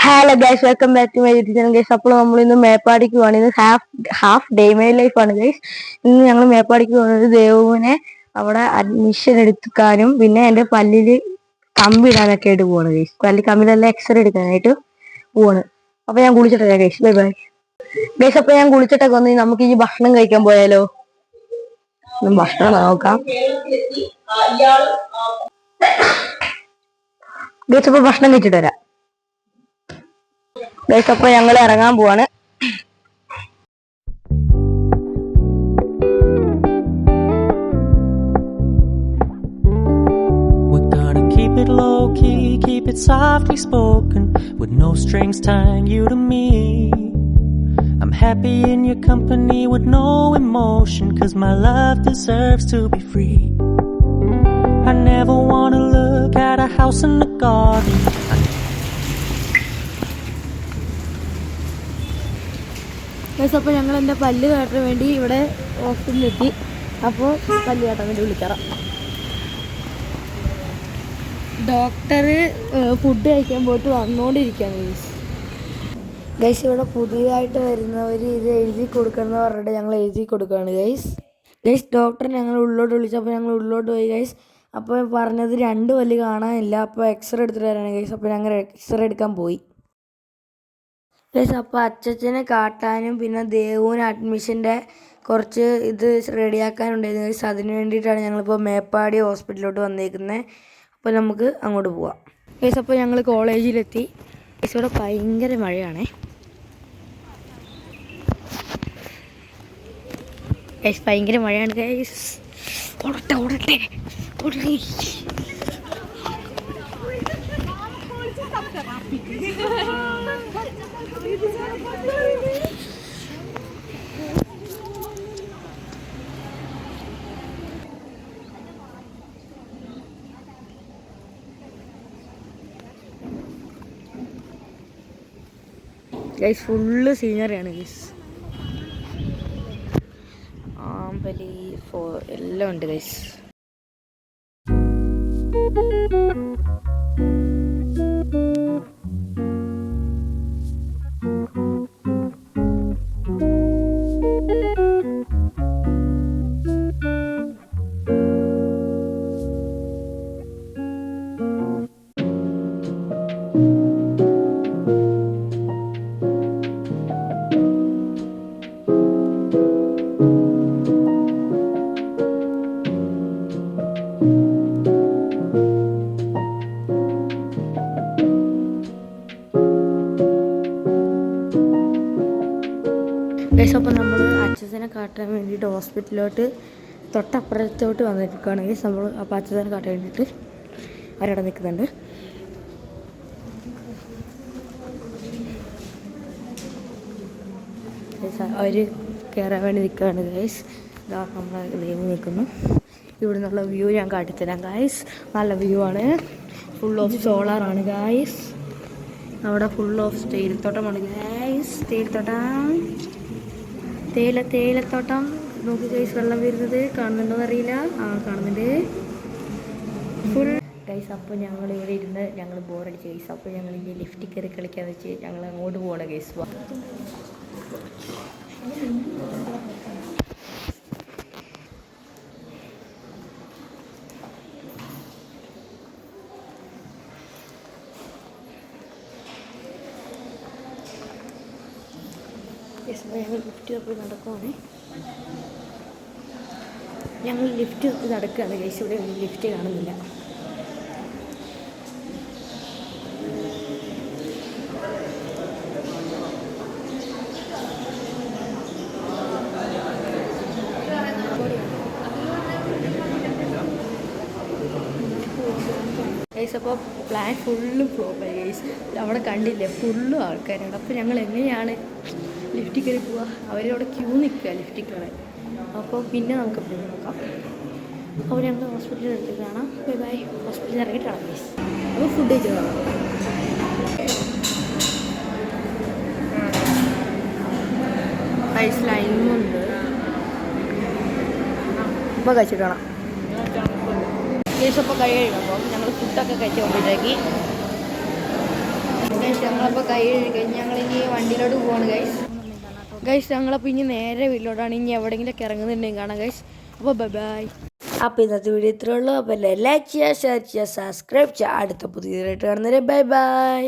Hello guys, welcome back to my YouTube channel guys. അപ്പോൾ നമ്മൾ ഇന്ന് മേപ്പാടിക്ക് പോവാണ്. ഇന്ന് ഹാഫ് ഡേ മൈ ലൈഫ് ആണ് ഗൈസ്. ഇന്ന് ഞങ്ങൾ മേപ്പാടിക്ക് പോകുന്നത് ദേവുവിനെ അവിടെ അഡ്മിഷൻ എടുക്കാനും പിന്നെ എന്റെ പല്ലില് കമ്പി ഇടാനൊക്കെ ആയിട്ട് പോവാണ് ഗൈസ്. കമ്പിലെല്ലാം എക്സ്റേ എടുക്കാനായിട്ട് പോവാണ്. അപ്പൊ ഞാൻ കുളിച്ചിട്ടേ ഗൈസ്. Bye bye guys. അപ്പൊ ഞാൻ കുളിച്ചിട്ടൊക്കെ വന്ന് നമുക്ക് ഈ ഭക്ഷണം കഴിക്കാൻ പോയാലോ? ഭക്ഷണം നോക്കാം ഗൈസ്. അപ്പൊ ഭക്ഷണം കഴിച്ചിട്ട് വരാം ഗൈസ്. അപ്പൊ ഞങ്ങൾ ഇറങ്ങാൻ പോവാണ്. Keep it low key, keep it softly spoken, with no strings tying you to me. I'm happy in your company with no emotion, 'cause my love deserves to be free. I never wanna look at a house in the garden. അപ്പോൾ ഞങ്ങൾ എൻ്റെ പല്ല് കാട്ടാൻ വേണ്ടി ഇവിടെ ഹോസ്പിറ്റലിലെത്തി. അപ്പോൾ പല്ല് കാട്ടാൻ വേണ്ടി വിളിക്കാം. ഡോക്ടർ ഫുഡ് കഴിക്കാൻ പോയിട്ട് വന്നുകൊണ്ടിരിക്കുകയാണ് ഗൈസ്. ഇവിടെ പുതിയതായിട്ട് വരുന്നവർ ഇത് എഴുതി കൊടുക്കണം എന്ന് പറഞ്ഞിട്ട് ഞങ്ങൾ എഴുതി കൊടുക്കുകയാണ് ഗൈസ്. ഡോക്ടർ ഞങ്ങൾ ഉള്ളോട്ട് വിളിച്ചപ്പോൾ ഞങ്ങൾ ഉള്ളോട്ട് പോയി ഗൈസ്. അപ്പോൾ പറഞ്ഞത് 2 പല്ല് കാണാനില്ല, അപ്പോൾ എക്സ്റേ എടുത്തിട്ട് വരാണ് ഗൈസ്. അപ്പോൾ ഞങ്ങൾ എക്സ്റേ എടുക്കാൻ പോയി ഗൈസ്. അപ്പോൾ അച്ചച്ചനെ കാട്ടാനും പിന്നെ ദേവുവിന് അഡ്മിഷൻ്റെ കുറച്ച് ഇത് റെഡിയാക്കാനുണ്ടായിരുന്നു ഗൈസ്. അതിന് വേണ്ടിയിട്ടാണ് ഞങ്ങളിപ്പോൾ മേപ്പാടി ഹോസ്പിറ്റലിലോട്ട് വന്നേക്കുന്നത്. അപ്പോൾ നമുക്ക് അങ്ങോട്ട് പോവാം ഗൈസ്. അപ്പോൾ ഞങ്ങൾ കോളേജിലെത്തി ഗൈസ്. ഇവിടെ ഭയങ്കര മഴയാണേ ഗൈസ്. ഭയങ്കര മഴയാണ് ഗൈസ്. ഓടട്ടെ ഓടട്ടെ ഓടട്ടെ. ഗൈസ് ഫുള്ള് സീനറിയാണ് ഗൈസ്. ആമ്പലി എല്ലാം ഉണ്ട് ഗൈസ്. ഗൈസ്. അപ്പോൾ നമ്മൾ അച്ഛനെ കാട്ടാൻ വേണ്ടിയിട്ട് ഹോസ്പിറ്റലിലോട്ട് തൊട്ടപ്പുറത്തോട്ട് വന്നിരിക്കുകയാണ് ഗൈസ്. നമ്മൾ അപ്പോൾ അച്ഛനെ കാട്ടാൻ വേണ്ടിയിട്ട് അവരവിടെ നിൽക്കുന്നുണ്ട്. അവർ കയറാൻ വേണ്ടി നിൽക്കുകയാണ് ഗൈസ്. ഇതാ നമ്മളെ ദൈവം നിൽക്കുന്നു. ഇവിടെ നിന്നുള്ള വ്യൂ ഞാൻ കാട്ടിത്തരാം ഗൈസ്. നല്ല വ്യൂ ആണ്. ഫുൾ ഓഫ് സോളാറാണ് ഗൈസ്. അവിടെ ഫുൾ ഓഫ് തേയിലത്തോട്ടമാണ് ഗൈസ്. തേയിലത്തോട്ടം നോക്കി ഗൈസ്. വെള്ളം വരുന്നത് കാണുന്നുണ്ടോന്ന് അറിയില്ല. കാണുന്നുണ്ട് ഫുൾ ഗൈസ്. അപ്പോൾ ഞങ്ങൾ ഇവിടെ ഇരുന്ന് ഞങ്ങൾ ബോറടിച്ച് ഗൈസ്. അപ്പോൾ ഞങ്ങൾ ഇനി ലിഫ്റ്റിൽ കയറി കളിക്കാന്ന് വെച്ച് ഞങ്ങൾ അങ്ങോട്ട് പോകണം ഗൈസ്. ഞങ്ങൾ ലിഫ്റ്റ് പോയി നടക്കുവാണ്. ഞങ്ങൾ ലിഫ്റ്റ് നടക്കുകയാണ് ഗൈസ്. ഇവിടെ ലിഫ്റ്റ് കാണുന്നില്ല. ഗൈസ്. അപ്പോൾ പ്ലാൻ ഫുള്ള് ഫ്ലോപ്പായി ഗൈസ്. അവിടെ കണ്ടില്ലേ ഫുള്ളും ആൾക്കാരാണ്. അപ്പോൾ ഞങ്ങൾ എങ്ങനെയാണ് ലിഫ്റ്റിൽ കയറി പോവുക? അവരവിടെ ക്യൂ നിൽക്കുക ലിഫ്റ്റിൽ കയറാൻ. അപ്പോൾ പിന്നെ നമുക്ക് പിന്നെ നോക്കാം. അപ്പോൾ ഞങ്ങൾ ഹോസ്പിറ്റലിൽ എടുത്ത് കാണാം. Bye bye. ഹോസ്പിറ്റലിൽ ഇറങ്ങിയിട്ട് കാണാം ഗൈസ്. അപ്പോൾ ഫുഡ് കഴിച്ചു കാണാം. ഗൈസ് ലൈമുണ്ട്. ഇപ്പോൾ കഴിച്ചിട്ട് കാണാം. ഗൈസ് അപ്പോൾ കഴിയുമ്പോൾ ഞങ്ങൾ ഫുഡൊക്കെ കഴിച്ച് കൊണ്ടിട്ടേക്ക് ഗൈസ് ഞങ്ങളപ്പോൾ കൈ കഴുകി കഴിഞ്ഞ് ഞങ്ങളിനി വണ്ടിയിലോട്ട് പോവാണ് ഗൈസ് ഞങ്ങളപ്പോൾ ഇനി നേരെ വീട്ടിലോട്ടാണ്. ഇനി എവിടെയെങ്കിലൊക്കെ ഇറങ്ങുന്നുണ്ടെങ്കിൽ കാണാം ഗൈസ്. അപ്പോൾ ബൈ. അപ്പോൾ ഇന്നത്തെ വീഡിയോ ഇത്രേ ഉള്ളൂ. അപ്പോൾ ലൈക്ക് ചെയ്യുക, ഷെയർ ചെയ്യുക, സബ്സ്ക്രൈബ് ചെയ്യുക. അടുത്ത പുതിയതായിട്ട് കാണുന്നവരെ ബൈ.